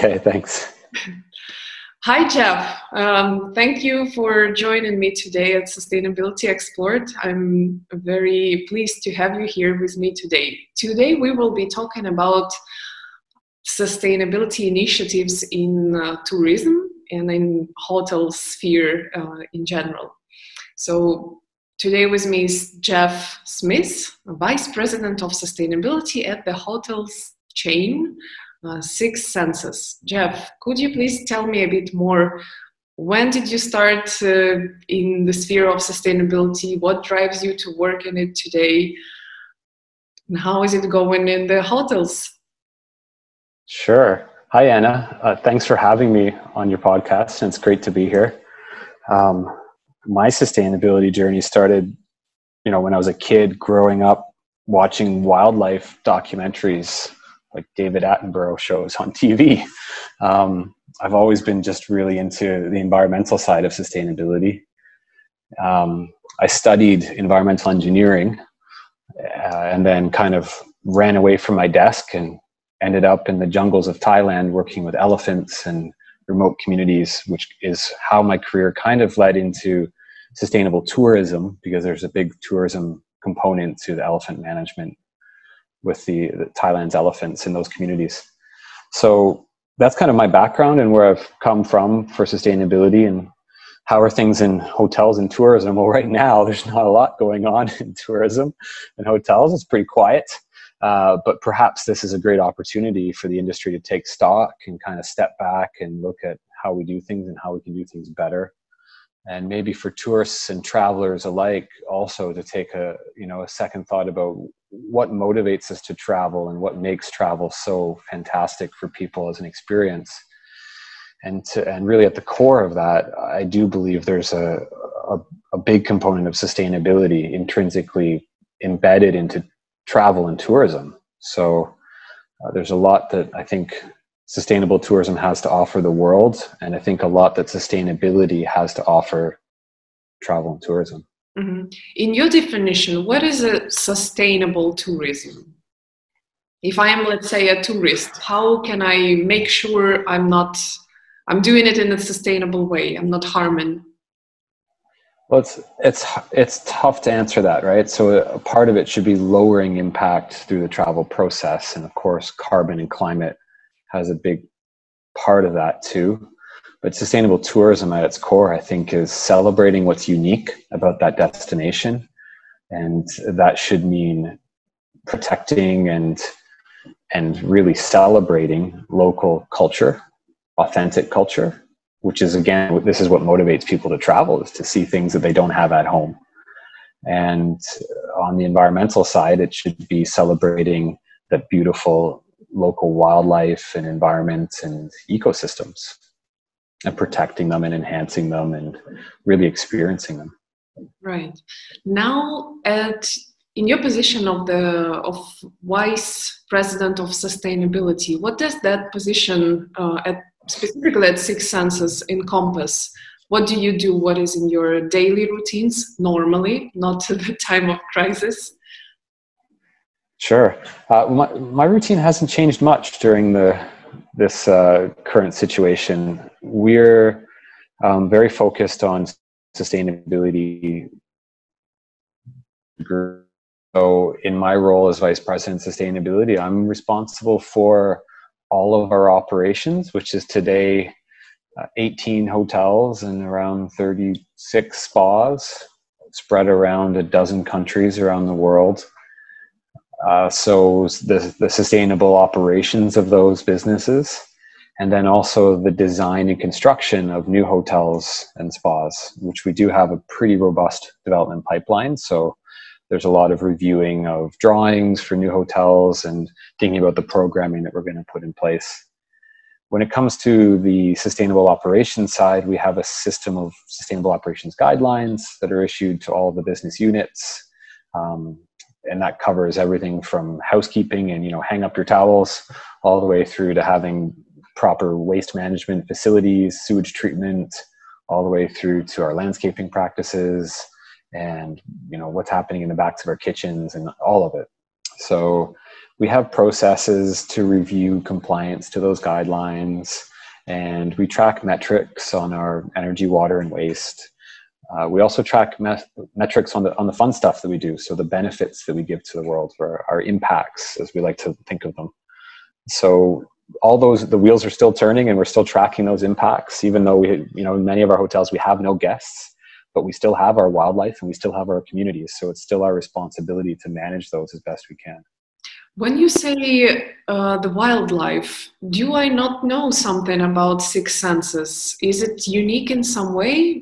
Okay, thanks. Hi, Jeff. Thank you for joining me today at Sustainability Explored. I'm very pleased to have you here with me today. Today, we will be talking about sustainability initiatives in tourism and in hotel sphere in general. So today with me is Jeff Smith, Vice President of Sustainability at the hotels chain, Six Senses. Jeff, could you please tell me a bit more? When did you start in the sphere of sustainability? What drives you to work in it today? And how is it going in the hotels? Sure. Hi, Anna. Thanks for having me on your podcast. It's great to be here. My sustainability journey started, when I was a kid growing up watching wildlife documentaries like David Attenborough shows on TV. I've always been just really into the environmental side of sustainability. I studied environmental engineering and then kind of ran away from my desk and ended up in the jungles of Thailand working with elephants and remote communities, which is how my career kind of led into sustainable tourism, because there's a big tourism component to the elephant management with the Thailand's elephants in those communities. So that's kind of my background and where I've come from for sustainability. And how are things in hotels and tourism? Well, right now, there's not a lot going on in tourism and hotels. It's pretty quiet. But perhaps this is a great opportunity for the industry to take stock and kind of step back and look at how we do things and how we can do things better. And maybe for tourists and travelers alike, also to take a second thought about what motivates us to travel and what makes travel so fantastic for people as an experience. And really at the core of that, I do believe there's a big component of sustainability intrinsically embedded into travel and tourism. So there's a lot that I think sustainable tourism has to offer the world, and I think a lot that sustainability has to offer travel and tourism. Mm-hmm. In your definition, what is a sustainable tourism? If I am, let's say, a tourist, how can I make sure I'm doing it in a sustainable way? I'm not harming. Well, it's tough to answer that, right? So a part of it should be lowering impact through the travel process, and of course, carbon and climate has a big part of that too. But sustainable tourism at its core, I think, is celebrating what's unique about that destination. And that should mean protecting and really celebrating local culture, authentic culture, which is, again, this is what motivates people to travel, is to see things that they don't have at home. And on the environmental side, it should be celebrating that beautiful local wildlife and environment and ecosystems, and protecting them and enhancing them and really experiencing them. Right. Now, in your position of Vice President of Sustainability, what does that position specifically at Six Senses encompass? What do you do? What is in your daily routines normally, not at the time of crisis? Sure. My routine hasn't changed much during this current situation. We're very focused on sustainability. So in my role as Vice President of Sustainability, I'm responsible for all of our operations, which is today 18 hotels and around 36 spas spread around a dozen countries around the world. So the sustainable operations of those businesses, and then also the design and construction of new hotels and spas, which we do have a pretty robust development pipeline. So there's a lot of reviewing of drawings for new hotels and thinking about the programming that we're going to put in place. When it comes to the sustainable operations side, we have a system of sustainable operations guidelines that are issued to all the business units. And that covers everything from housekeeping and, hang up your towels, all the way through to having proper waste management facilities, sewage treatment, all the way through to our landscaping practices and, what's happening in the backs of our kitchens and all of it. So we have processes to review compliance to those guidelines, and we track metrics on our energy, water, and waste. We also track metrics on the fun stuff that we do, so the benefits that we give to the world, or our impacts, as we like to think of them. So all those, the wheels are still turning, and we're still tracking those impacts, even though we, in many of our hotels we have no guests, but we still have our wildlife and we still have our communities. So it's still our responsibility to manage those as best we can. When you say the wildlife, do I not know something about six senses? Is it unique in some way?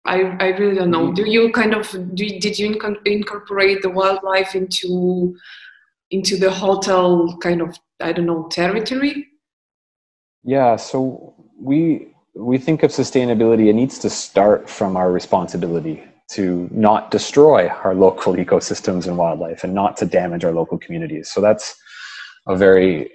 I really don't know. Do you did you incorporate the wildlife into the hotel kind of, I don't know, territory? Yeah, so we think of sustainability, it needs to start from our responsibility to not destroy our local ecosystems and wildlife, and not to damage our local communities. So that's a very,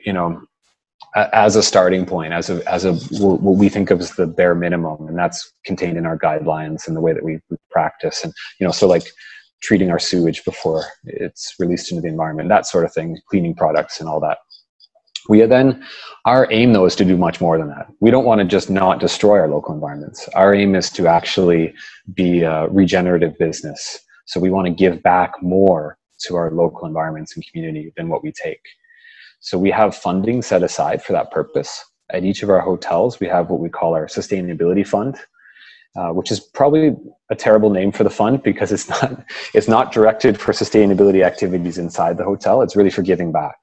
as a starting point, as a what we think of as the bare minimum, and that's contained in our guidelines and the way that we practice. And so like treating our sewage before it's released into the environment, that sort of thing, cleaning products and all that. Our aim though is to do much more than that. We don't want to just not destroy our local environments. Our aim is to actually be a regenerative business. So we want to give back more to our local environments and community than what we take. So we have funding set aside for that purpose. At each of our hotels, we have what we call our sustainability fund, which is probably a terrible name for the fund, because it's not directed for sustainability activities inside the hotel. It's really for giving back.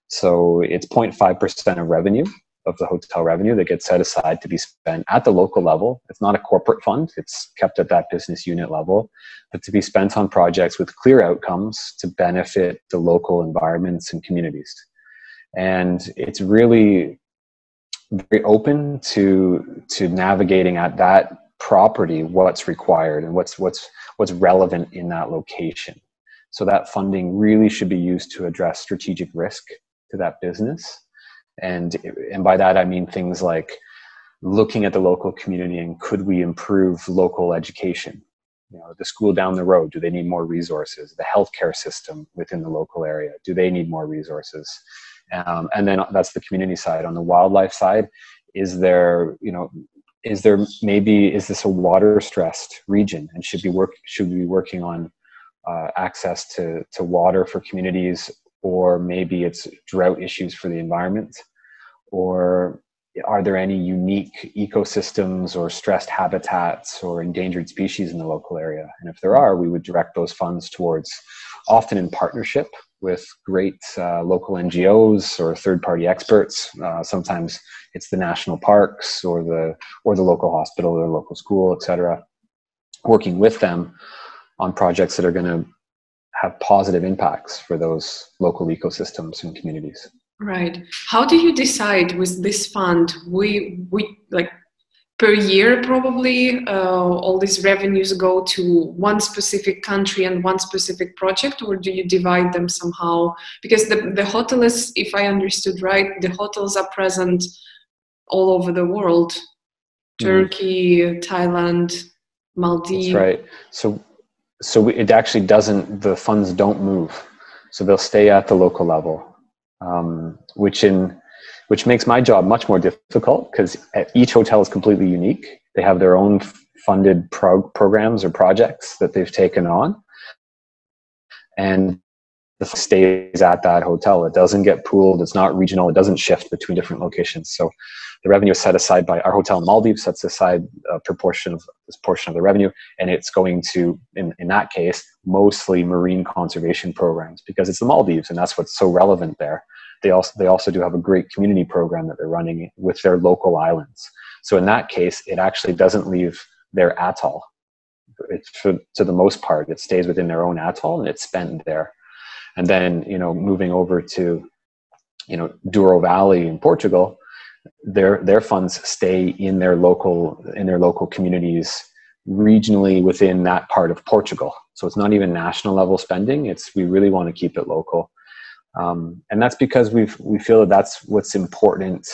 So it's 0.5% of revenue, of the hotel revenue, that gets set aside to be spent at the local level. It's not a corporate fund. It's kept at that business unit level, but to be spent on projects with clear outcomes to benefit the local environments and communities. And it's really very open to navigating at that property what's required and what's relevant in that location. So that funding really should be used to address strategic risk to that business. And by that, I mean things like looking at the local community and could we improve local education? The school down the road, do they need more resources? The healthcare system within the local area, do they need more resources? And then that's the community side. On the wildlife side, is this a water stressed region, and should we be working on access to water for communities, or maybe it's drought issues for the environment, or are there any unique ecosystems or stressed habitats or endangered species in the local area? And if there are, we would direct those funds towards, often in partnership with great local NGOs or third-party experts. Sometimes it's the national parks or the local hospital or local school, etc., working with them on projects that are going to have positive impacts for those local ecosystems and communities. Right. How do you decide with this fund? We like per year probably all these revenues go to one specific country and one specific project, or do you divide them somehow? Because the hotel is, if I understood right, the hotels are present all over the world. Turkey, Thailand, Maldives. That's right. So it actually doesn't, the funds don't move. So they'll stay at the local level, which makes my job much more difficult, because each hotel is completely unique. They have their own funded programs or projects that they've taken on, and the stays at that hotel. It doesn't get pooled. It's not regional. It doesn't shift between different locations. So the revenue is set aside by our hotel in the Maldives, sets aside a portion of the revenue, and it's going to, in that case, mostly marine conservation programs, because it's the Maldives and that's what's so relevant there. They also do have a great community program that they're running with their local islands. So in that case, it actually doesn't leave their atoll. To the most part, it stays within their own atoll and it's spent there. And then, moving over to, Douro Valley in Portugal, their funds stay in their local communities regionally within that part of Portugal. So it's not even national level spending. We really want to keep it local. And that's because we feel that that's what's important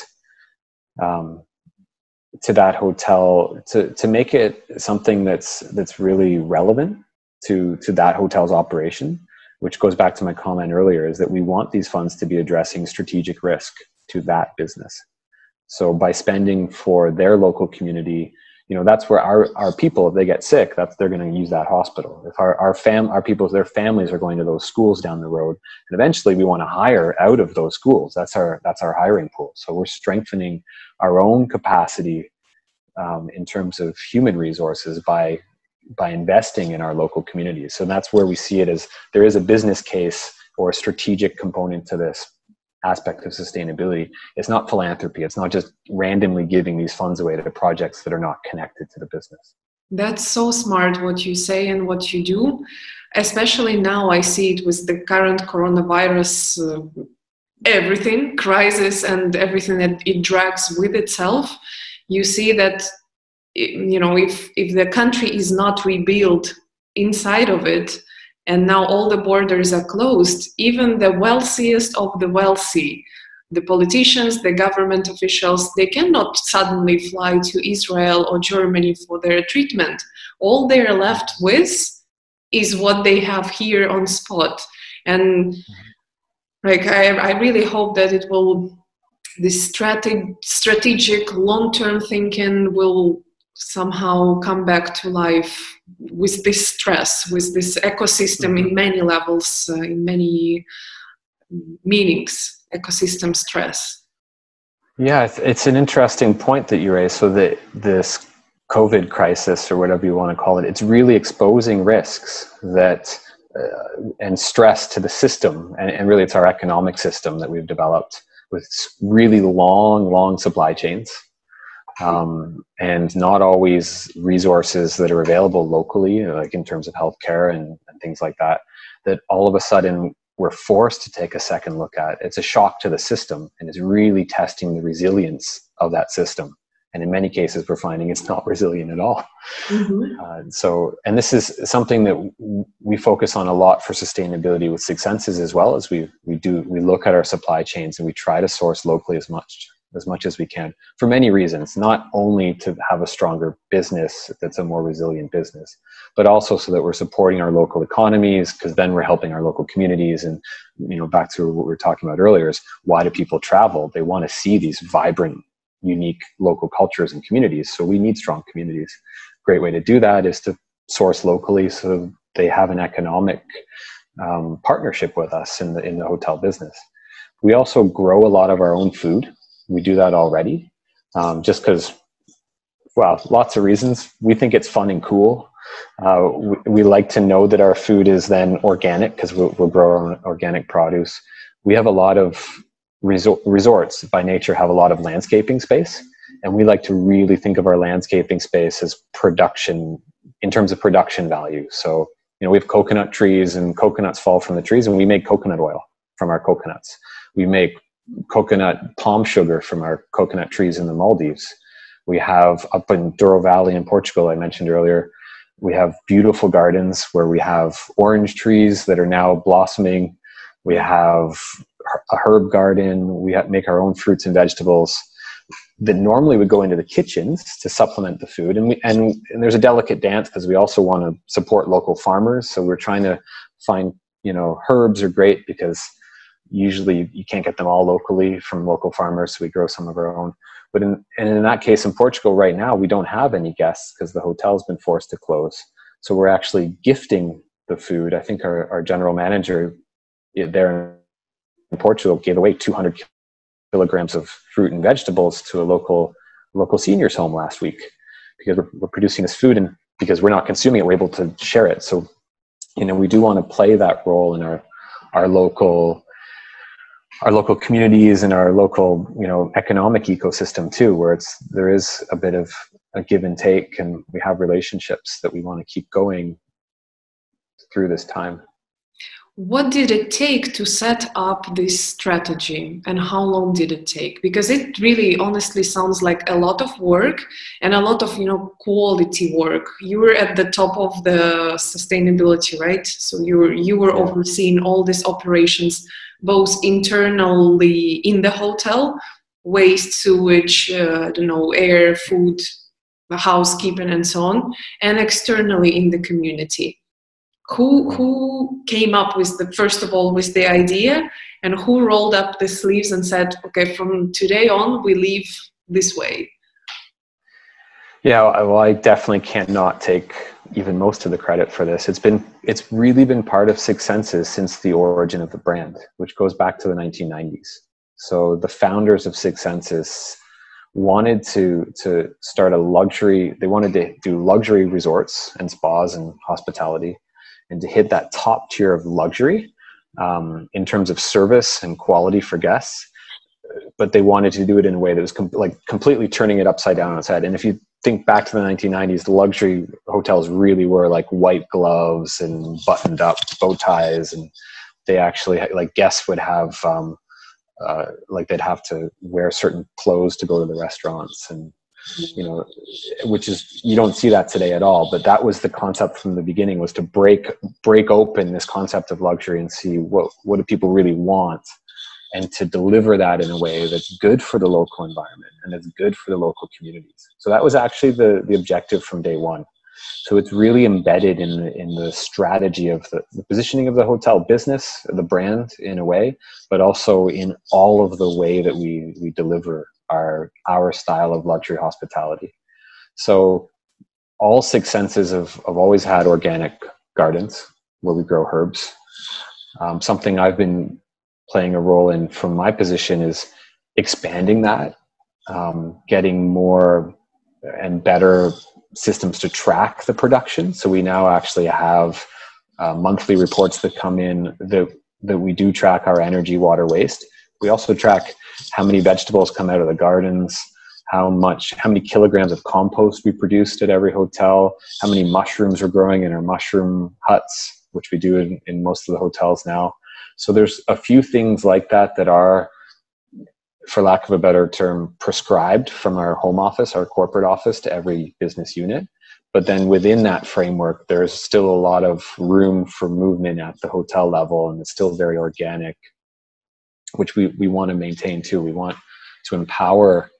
to that hotel, to make it something that's really relevant to that hotel's operation. which goes back to my comment earlier, is that we want these funds to be addressing strategic risk to that business. So by spending for their local community, that's where our people, if they get sick, they're going to use that hospital. If our people, their families are going to those schools down the road, and eventually we want to hire out of those schools. That's our hiring pool. So we're strengthening our own capacity in terms of human resources by investing in our local communities. So that's where we see it as there is a business case or a strategic component to this aspect of sustainability. It's not philanthropy. It's not just randomly giving these funds away to projects that are not connected to the business. That's so smart what you say and what you do. Especially now I see it with the current coronavirus, everything, crisis and everything that it drags with itself. You see that, if the country is not rebuilt inside of it, and now all the borders are closed, even the wealthiest of the wealthy, the politicians, the government officials, they cannot suddenly fly to Israel or Germany for their treatment. All they're left with is what they have here on spot. And I really hope that this strategic long-term thinking will somehow come back to life with this stress, with this ecosystem in many levels, in many meanings, ecosystem stress. Yeah, it's an interesting point that you raised. So that this COVID crisis, or whatever you want to call it, it's really exposing risks that and stress to the system, and really it's our economic system that we've developed with really long supply chains. And not always resources that are available locally, like in terms of healthcare and things like that all of a sudden we're forced to take a second look at. It's a shock to the system, and it's really testing the resilience of that system. And in many cases, we're finding it's not resilient at all. And this is something that we focus on a lot for sustainability with Six Senses, as well as we look at our supply chains and we try to source locally as much as we can, for many reasons, not only to have a stronger business that's a more resilient business, but also so that we're supporting our local economies, because then we're helping our local communities. And, back to what we were talking about earlier, is why do people travel? They want to see these vibrant, unique local cultures and communities. So we need strong communities. Great way to do that is to source locally, so they have an economic partnership with us in the hotel business. We also grow a lot of our own food. We do that already, just because, lots of reasons. We think it's fun and cool. We like to know that our food is then organic, because we'll grow our own organic produce. We have a lot of resorts by nature have a lot of landscaping space, and we like to really think of our landscaping space as production, in terms of production value. So, we have coconut trees, and coconuts fall from the trees, and we make coconut oil from our coconuts. We make coconut palm sugar from our coconut trees in the Maldives. We have up in Douro Valley in Portugal, I mentioned earlier, we have beautiful gardens where we have orange trees that are now blossoming. We have a herb garden. We make our own fruits and vegetables that normally would go into the kitchens to supplement the food. And there's a delicate dance, because we also want to support local farmers. So we're trying to find, herbs are great because usually you can't get them all locally from local farmers, so we grow some of our own. But in that case, in Portugal right now, we don't have any guests because the hotel's been forced to close. So we're actually gifting the food. I think our general manager there in Portugal gave away 200 kilograms of fruit and vegetables to a local seniors home last week, because we're producing this food, and because we're not consuming it, we're able to share it. So, we do want to play that role in our local communities and our local, economic ecosystem too, where there is a bit of a give and take, and we have relationships that we want to keep going through this time. What did it take to set up this strategy, and how long did it take? Because it really honestly sounds like a lot of work, and a lot of, quality work. You were at the top of the sustainability, right? So you were overseeing all these operations, both internally in the hotel, waste, sewage, air, food, housekeeping, and so on, and externally in the community. Who came up with the, first of all, with the idea, and who rolled up the sleeves and said, okay, from today on, we live this way? Yeah, well, I definitely cannot take even most of the credit for this. It's really been part of Six Senses since the origin of the brand, which goes back to the 1990s. So the founders of Six Senses wanted to start a luxury, they wanted to do luxury resorts and spas and hospitality, and to hit that top tier of luxury in terms of service and quality for guests. But they wanted to do it in a way that was completely turning it upside down on its head. And if you think back to the 1990s, the luxury hotels really were like white gloves and buttoned up bow ties, and they actually, like, guests would have like they'd have to wear certain clothes to go to the restaurants, and which is, you don't see that today at all. But that was the concept from the beginning, was to break open this concept of luxury and see what do people really want, and to deliver that in a way that's good for the local environment and that's good for the local communities. So that was actually the objective from day one. So it's really embedded in the strategy of the positioning of the hotel business, the brand in a way, but also in all of the way that we deliver our style of luxury hospitality. So all Six Senses have always had organic gardens where we grow herbs. Something I've been playing a role in from my position is expanding that, getting more and better systems to track the production. So we now actually have monthly reports that come in that we do track our energy, water, waste. We also track how many vegetables come out of the gardens, how many kilograms of compost we produced at every hotel, how many mushrooms we're growing in our mushroom huts, which we do in most of the hotels now. So there's a few things like that that are, for lack of a better term, prescribed from our home office, our corporate office, to every business unit. But then within that framework, there's still a lot of room for movement at the hotel level, and it's still very organic, which we want to maintain too. We want to empower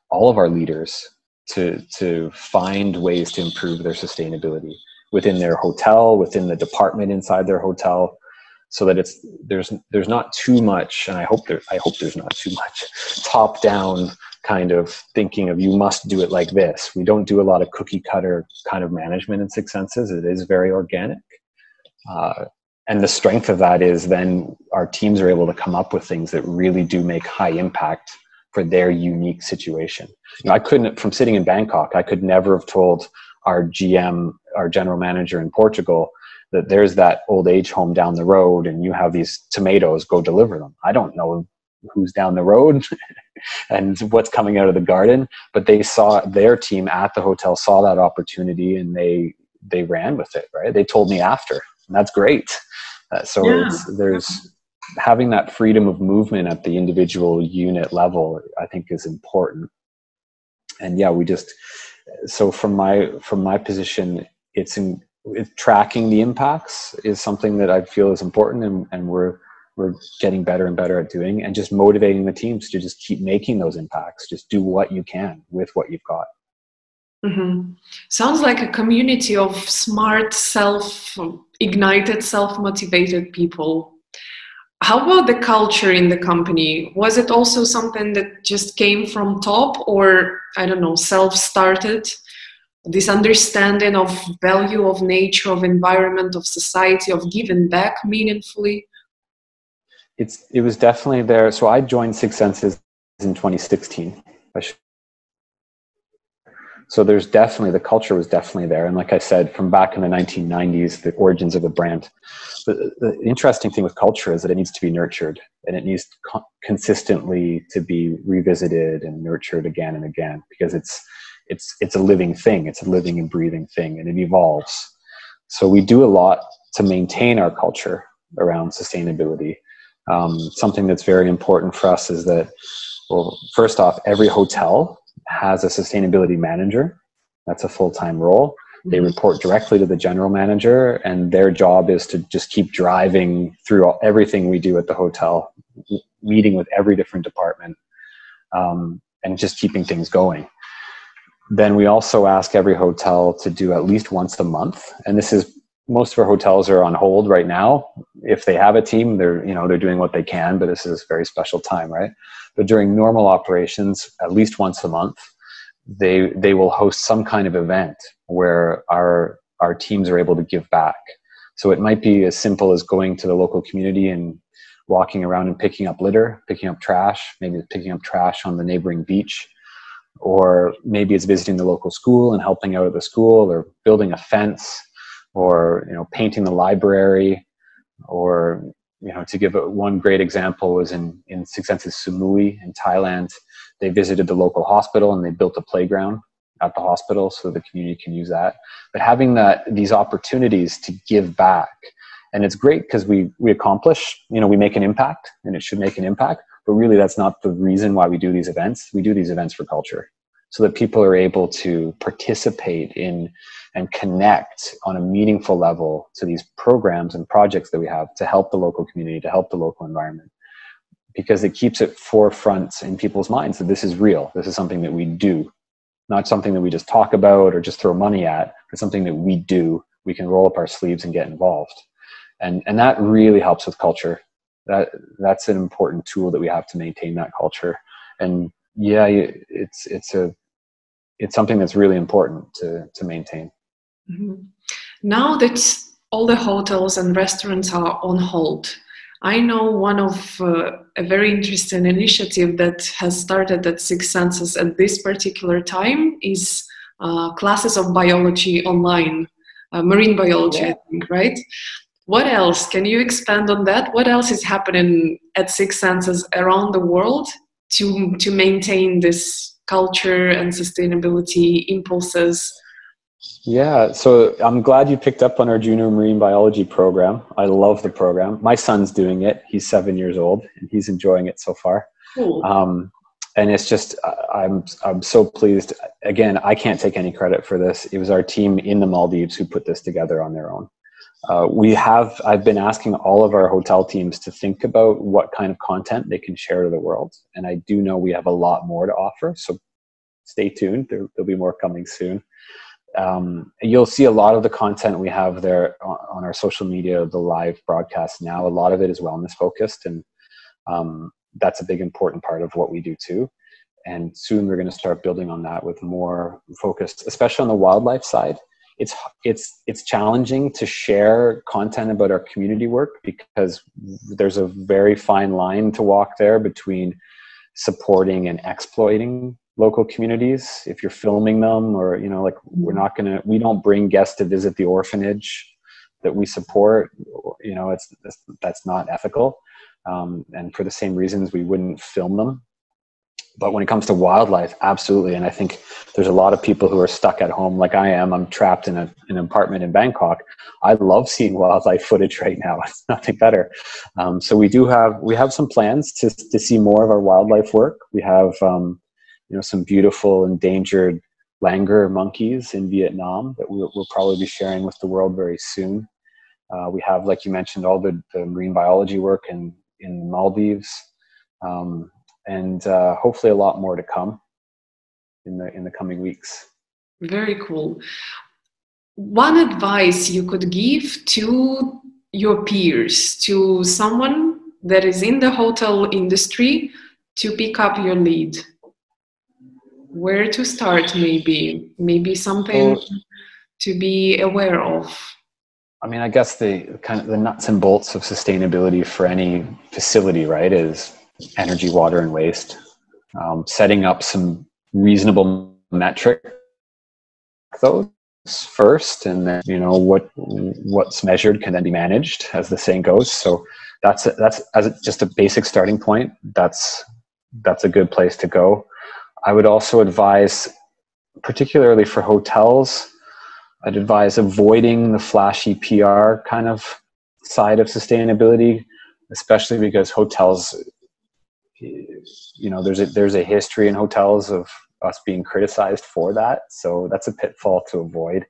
all of our leaders to find ways to improve their sustainability within their hotel, within the department inside their hotel, so that there's not too much, and I hope there's not too much top down kind of thinking of, you must do it like this. We don't do a lot of cookie cutter kind of management in Six Senses. It is very organic. And the strength of that is then our teams are able to come up with things that really do make high impact for their unique situation. I couldn't, from sitting in Bangkok, I could never have told our GM, our general manager in Portugal, that there's that old age home down the road and you have these tomatoes, go deliver them. I don't know who's down the road and what's coming out of the garden, but they saw, their team at the hotel saw that opportunity and they ran with it, right? They told me after, and that's great. There's having that freedom of movement at the individual unit level, I think, is important. And yeah, so from my position, it's tracking the impacts is something that I feel is important, and we're getting better and better at doing, and just motivating the teams to just keep making those impacts. Just do what you can with what you've got. Mm-hmm. Sounds like a community of smart, self-ignited, self-motivated people. How about the culture in the company? Was it also something that just came from top, or, I don't know, self-started? This understanding of value of nature, of environment, of society, of giving back meaningfully? It was definitely there. So I joined Six Senses in 2016. So there's definitely, the culture was definitely there. And like I said, from back in the 1990s, the origins of the brand. The interesting thing with culture is that it needs to be nurtured, and it needs consistently to be revisited and nurtured again and again, because it's a living thing. It's a living and breathing thing, and it evolves. So we do a lot to maintain our culture around sustainability. Something that's very important for us is that, well, first off, every hotel has a sustainability manager. That's a full-time role. They report directly to the general manager, and their job is to just keep driving through everything we do at the hotel, meeting with every different department, and just keeping things going. Then we also ask every hotel to do at least once a month, and this is most of our hotels are on hold right now. If they have a team, they're doing what they can, but this is a very special time, right? But during normal operations, at least once a month, they will host some kind of event where our teams are able to give back. So it might be as simple as going to the local community and walking around and picking up litter, picking up trash, maybe picking up trash on the neighboring beach, or maybe it's visiting the local school and helping out at the school, or building a fence, or painting the library, or to give one great example was in Siksensis Samui in Thailand. They visited the local hospital and they built a playground at the hospital so the community can use that. But having these opportunities to give back, and it's great because we accomplish, we make an impact, and it should make an impact, but really that's not the reason why we do these events. We do these events for culture, so that people are able to participate in and connect on a meaningful level to these programs and projects that we have to help the local community, to help the local environment, because it keeps it forefront in people's minds that this is real. This is something that we do, not something that we just talk about or just throw money at, but something that we do. We can roll up our sleeves and get involved. And that really helps with culture. That's an important tool that we have to maintain that culture. And yeah, it's something that's really important to maintain. Mm-hmm. Now that all the hotels and restaurants are on hold, I know one of a very interesting initiative that has started at Six Senses at this particular time is classes of biology online, marine biology, yeah. I think, right? What else? Can you expand on that? What else is happening at Six Senses around the world to maintain this culture and sustainability impulses? Yeah, so I'm glad you picked up on our junior marine biology program. I love the program. My son's doing it. He's 7 years old and he's enjoying it so far. Cool. And it's just, I'm so pleased. Again, I can't take any credit for this. It was our team in the Maldives who put this together on their own. I've been asking all of our hotel teams to think about what kind of content they can share to the world. And I do know we have a lot more to offer. So stay tuned. There'll be more coming soon. You'll see a lot of the content we have there on our social media, the live broadcast now. A lot of it is wellness focused, and that's a big important part of what we do too. And soon we're going to start building on that with more focused, especially on the wildlife side. It's challenging to share content about our community work because there's a very fine line to walk there between supporting and exploiting local communities. If you're filming them, or we don't bring guests to visit the orphanage that we support. That's not ethical, and for the same reasons we wouldn't film them. But when it comes to wildlife, absolutely. And I think there's a lot of people who are stuck at home like I am. I'm trapped in an apartment in Bangkok. I love seeing wildlife footage right now. It's nothing better. So we have some plans to see more of our wildlife work. We have some beautiful endangered langur monkeys in Vietnam that we'll probably be sharing with the world very soon. We have, like you mentioned, all the marine biology work in Maldives. And hopefully a lot more to come in the coming weeks. Very cool. One advice you could give to your peers, to someone that is in the hotel industry, to pick up your lead. Where to start, maybe something to be aware of. I mean, I guess the nuts and bolts of sustainability for any facility, right, is energy, water, and waste. Setting up some reasonable metric those first, and then what's measured can then be managed, as the saying goes. So that's as just a basic starting point. That's a good place to go. I would also advise, particularly for hotels, I'd advise avoiding the flashy PR kind of side of sustainability, especially because hotels, there's a history in hotels of us being criticized for that. So that's a pitfall to avoid.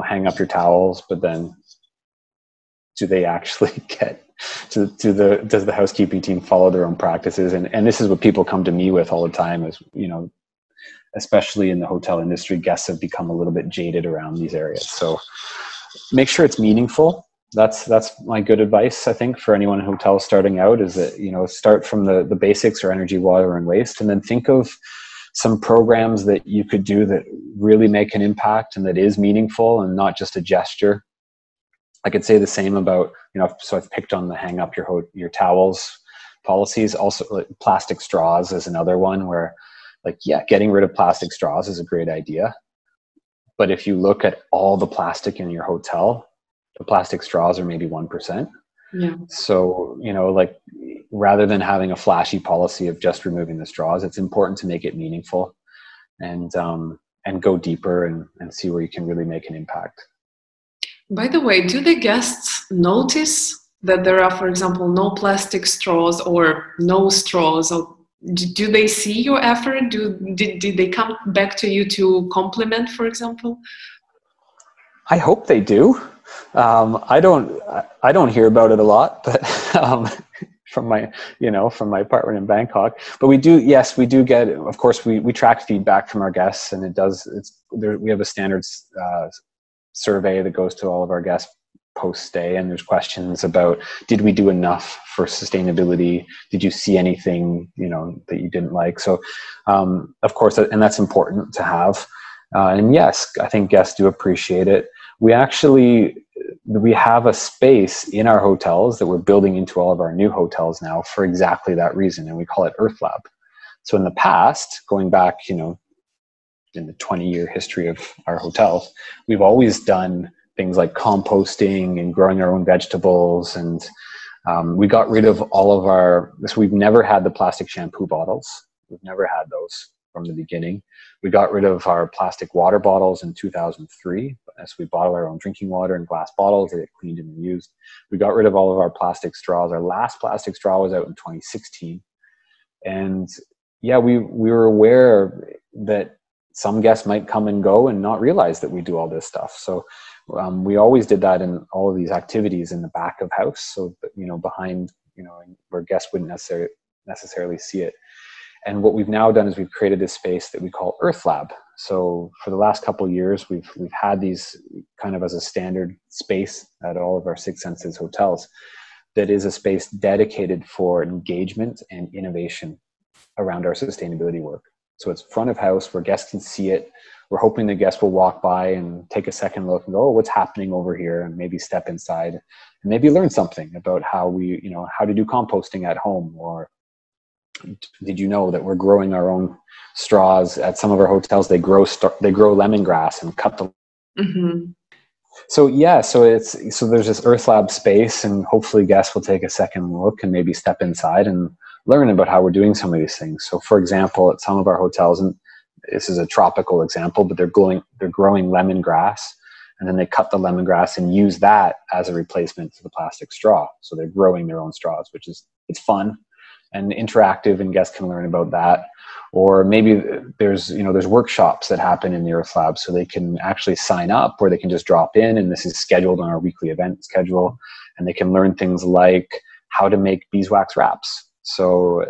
Hang up your towels, but then do they actually get does the housekeeping team follow their own practices? And this is what people come to me with all the time is, especially in the hotel industry, guests have become a little bit jaded around these areas. So make sure it's meaningful. That's my good advice, I think, for anyone in hotels starting out, is that, you know, start from the basics, or energy, water, and waste, and then think of some programs that you could do that really make an impact and that is meaningful and not just a gesture. I could say the same about, you know, so I've picked on the hang up your towels policies. Also, like, plastic straws is another one where, like, yeah, getting rid of plastic straws is a great idea. But if you look at all the plastic in your hotel, the plastic straws are maybe 1%. Yeah. So, you know, like, rather than having a flashy policy of just removing the straws, it's important to make it meaningful and go deeper and see where you can really make an impact. By the way, do the guests notice that there are, for example, no plastic straws or no straws? Or do they see your effort? Did they come back to you to compliment, for example? I hope they do. I don't hear about it a lot, but from my apartment in Bangkok. But we do get, of course, we track feedback from our guests, and we have a standards survey that goes to all of our guests post stay, and there's questions about, did we do enough for sustainability? Did you see anything, you know, that you didn't like? So, of course, and that's important to have. And yes, I think guests do appreciate it. We have a space in our hotels that we're building into all of our new hotels now for exactly that reason, and we call it Earth Lab. So in the past, going back, you know, in the 20-year history of our hotels, we've always done things like composting and growing our own vegetables, and we got rid of all of we've never had the plastic shampoo bottles. We've never had those from the beginning. We got rid of our plastic water bottles in 2003, as we bottle our own drinking water in glass bottles that get cleaned and reused. We got rid of all of our plastic straws. Our last plastic straw was out in 2016. And yeah, we were aware that some guests might come and go and not realize that we do all this stuff. So we always did that in all of these activities in the back of house. So, you know, behind, you know, where guests wouldn't necessarily see it. And what we've now done is we've created this space that we call Earth Lab. So for the last couple of years, we've had these kind of as a standard space at all of our Six Senses hotels that is a space dedicated for engagement and innovation around our sustainability work. So it's front of house where guests can see it. We're hoping the guests will walk by and take a second look and go, oh, what's happening over here? And maybe step inside and maybe learn something about how to do composting at home. Or did you know that we're growing our own straws at some of our hotels? They grow lemongrass and cut the. Mm-hmm. So yeah, so there's this Earth Lab space, and hopefully guests will take a second look and maybe step inside and learn about how we're doing some of these things. So for example, at some of our hotels, and this is a tropical example, but they're growing lemongrass, and then they cut the lemongrass and use that as a replacement for the plastic straw. So they're growing their own straws, it's fun and interactive, and guests can learn about that. Or maybe there's workshops that happen in the Earth Lab, so they can actually sign up, or they can just drop in, and this is scheduled on our weekly event schedule, and they can learn things like how to make beeswax wraps. So,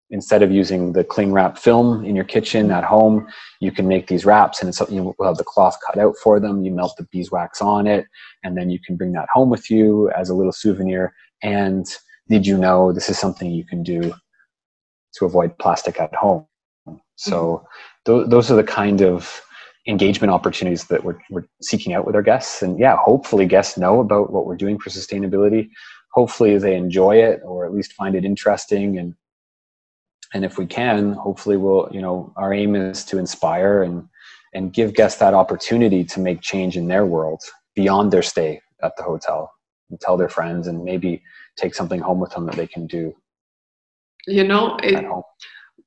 instead of using the cling wrap film in your kitchen at home, you can make these wraps, and it's something you'll have the cloth cut out for them. You melt the beeswax on it, and then you can bring that home with you as a little souvenir. And did you know this is something you can do to avoid plastic at home? So those are the kind of engagement opportunities that we're seeking out with our guests. And yeah, hopefully guests know about what we're doing for sustainability. Hopefully they enjoy it, or at least find it interesting. And if we can, hopefully our aim is to inspire and give guests that opportunity to make change in their world beyond their stay at the hotel, and tell their friends, and maybe take something home with them that they can do.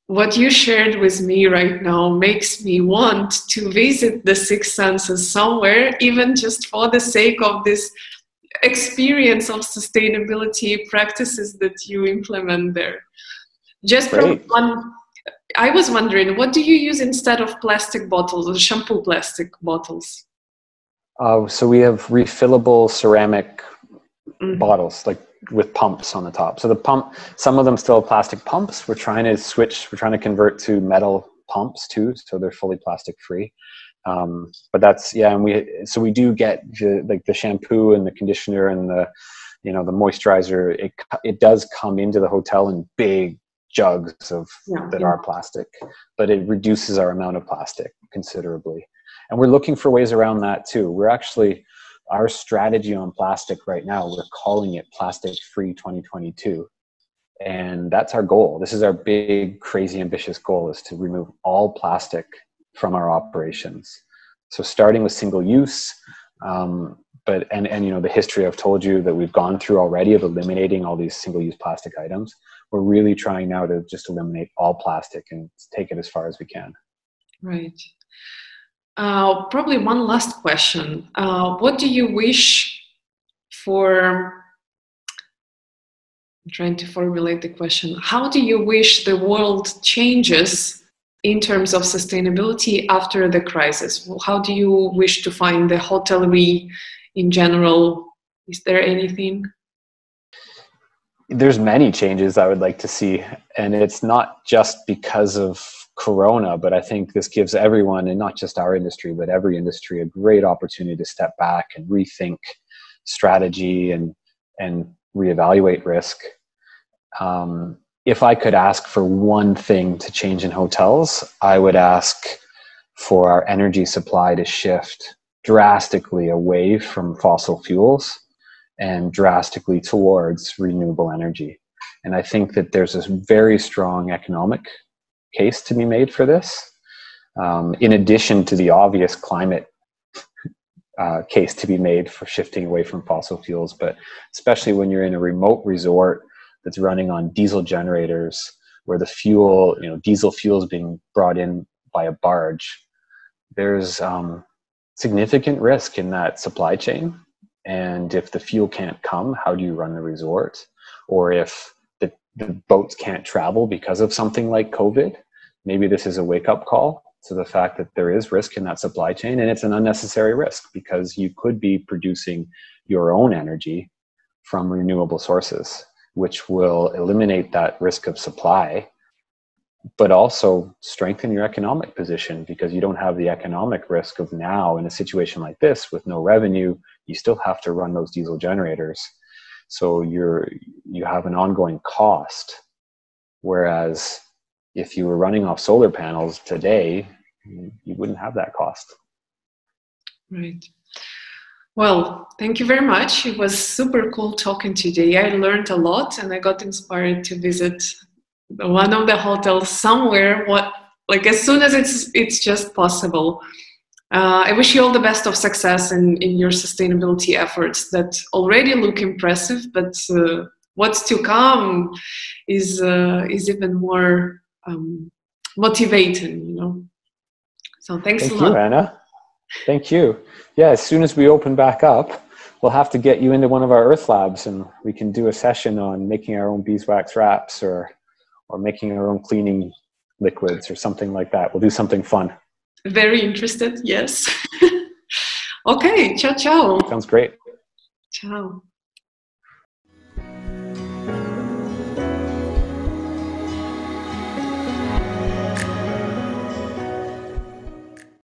What you shared with me right now makes me want to visit the Six Senses somewhere, even just for the sake of this experience of sustainability practices that you implement there. I was wondering, what do you use instead of plastic bottles or shampoo plastic bottles? So we have refillable ceramic bottles, like with pumps on the top. So the pump, some of them still have plastic pumps. We're trying to convert to metal pumps too, so they're fully plastic free. But that's, yeah, and we do get the shampoo and the conditioner and the moisturizer. It does come into the hotel in big jugs that are plastic, but it reduces our amount of plastic considerably. And we're looking for ways around that too. Our strategy on plastic right now, we're calling it Plastic Free 2022. And that's our goal. This is our big, crazy, ambitious goal, is to remove all plastic from our operations. So starting with single use, but the history I've told you that we've gone through already of eliminating all these single-use plastic items. We're really trying now to just eliminate all plastic and take it as far as we can. Right. Probably one last question. What do you wish for? I'm trying to formulate the question. How do you wish the world changes in terms of sustainability after the crisis? How do you wish to find the hotelery in general? Is there anything? There's many changes I would like to see, and it's not just because of Corona, but I think this gives everyone, and not just our industry, but every industry, a great opportunity to step back and rethink strategy and reevaluate risk. If I could ask for one thing to change in hotels, I would ask for our energy supply to shift drastically away from fossil fuels and drastically towards renewable energy. And I think that there's a very strong economic case to be made for this, in addition to the obvious climate case to be made for shifting away from fossil fuels. But especially when you're in a remote resort that's running on diesel generators, where the fuel, diesel fuel is being brought in by a barge, there's significant risk in that supply chain. And if the fuel can't come, how do you run the resort? Or if the boats can't travel because of something like COVID, maybe this is a wake-up call to the fact that there is risk in that supply chain, and it's an unnecessary risk because you could be producing your own energy from renewable sources, which will eliminate that risk of supply, but also strengthen your economic position, because you don't have the economic risk of now in a situation like this with no revenue. You still have to run those diesel generators. So you have an ongoing cost. Whereas if you were running off solar panels today, you wouldn't have that cost. Right. Well, thank you very much. It was super cool talking today. I learned a lot, and I got inspired to visit one of the hotels somewhere, as soon as it's just possible. I wish you all the best of success in your sustainability efforts that already look impressive, but what's to come is even more motivating, So thanks a lot. Thank you, Anna. Thank you. Yeah, as soon as we open back up, we'll have to get you into one of our Earth Labs, and we can do a session on making our own beeswax wraps or making our own cleaning liquids or something like that. We'll do something fun. Very interested, yes. Okay, ciao, ciao. Sounds great. Ciao.